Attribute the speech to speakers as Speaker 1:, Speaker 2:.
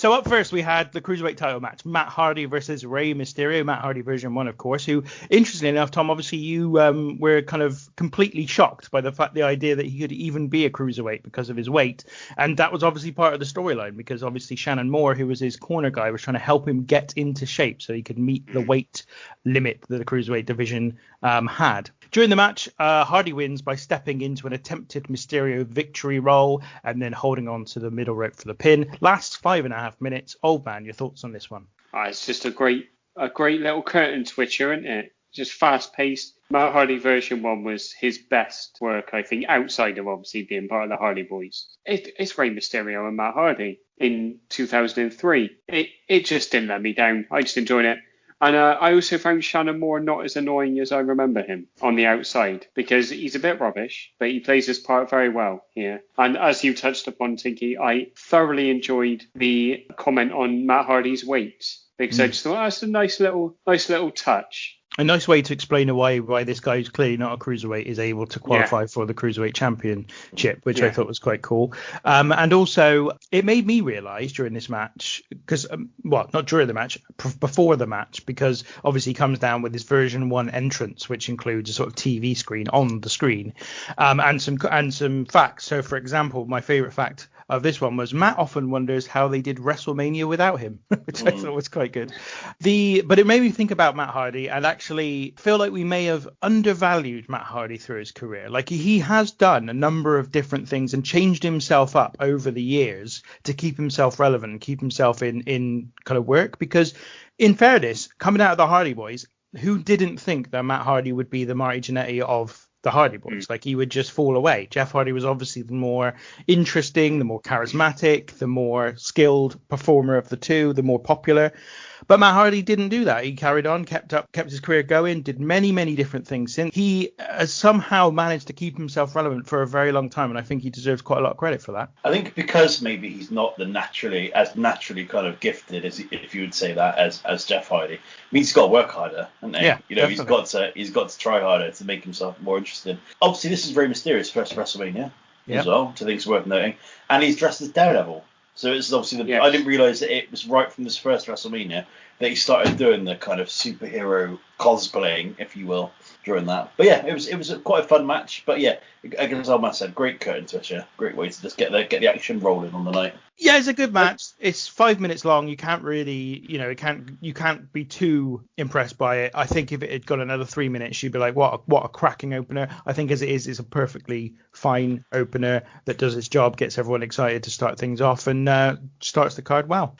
Speaker 1: So up first, we had the Cruiserweight title match, Matt Hardy versus Rey Mysterio, Matt Hardy version 1, of course, who, interestingly enough, Tom, obviously you were kind of completely shocked by the idea that he could even be a Cruiserweight because of his weight. And that was obviously part of the storyline, because obviously Shannon Moore, who was his corner guy, was trying to help him get into shape so he could meet the weight limit that the Cruiserweight division had. During the match, Hardy wins by stepping into an attempted Mysterio victory roll and then holding on to the middle rope for the pin. Lasts 5.5 minutes. Old man, your thoughts on this one?
Speaker 2: It's just a great little curtain switcher, isn't it? Just fast paced. Matt Hardy version 1 was his best work, I think, outside of obviously being part of the Hardy Boys. It's Rey Mysterio and Matt Hardy in 2003. It just didn't let me down. I just enjoyed it. And I also found Shannon Moore not as annoying as I remember him on the outside, because he's a bit rubbish, but he plays his part very well here. And as you touched upon, Tinky, I thoroughly enjoyed the comment on Matt Hardy's weight, because I just thought that's a nice little touch.
Speaker 1: A nice way to explain away why this guy who's clearly not a cruiserweight is able to qualify for the Cruiserweight Championship, which I thought was quite cool. And also, it made me realise during this match, because, not during the match, before the match, because obviously he comes down with his version 1 entrance, which includes a sort of TV screen on the screen, and some facts. So, for example, my favourite fact of this one was Matt often wonders how they did WrestleMania without him, which I thought was quite good. But it made me think about Matt Hardy and actually feel like we may have undervalued Matt Hardy through his career. Like, he has done a number of different things and changed himself up over the years to keep himself relevant and keep himself in kind of work, because in fairness, coming out of the Hardy Boys, who didn't think that Matt Hardy would be the Marty Jannetty of the Hardy Boys? Like, he would just fall away. Jeff Hardy was obviously the more interesting, the more charismatic, the more skilled performer of the two, the more popular. But Matt Hardy didn't do that. He carried on, kept his career going, did many, many different things since. He has somehow managed to keep himself relevant for a very long time, and I think he deserves quite a lot of credit for that.
Speaker 3: I think because maybe he's not naturally kind of gifted, as if you would say that, as Jeff Hardy. I mean, he's got to work harder, hasn't he?
Speaker 1: Yeah,
Speaker 3: he's got to try harder to make himself more interesting. Obviously, this is Rey Mysterio's first WrestleMania as well, which I think is worth noting, and he's dressed as Daredevil. So it's obviously I didn't realise that it was right from this first WrestleMania that he started doing the kind of superhero cosplaying, if you will, during that. But yeah, it was quite a fun match. But yeah, as Matt said, great curtain switcher, great way to just get the action rolling on the night.
Speaker 1: Yeah, it's a good match. It's 5 minutes long. You can't really, you can't be too impressed by it. I think if it had got another 3 minutes, you'd be like, what a cracking opener. I think as it is, it's a perfectly fine opener that does its job, gets everyone excited to start things off, and starts the card well.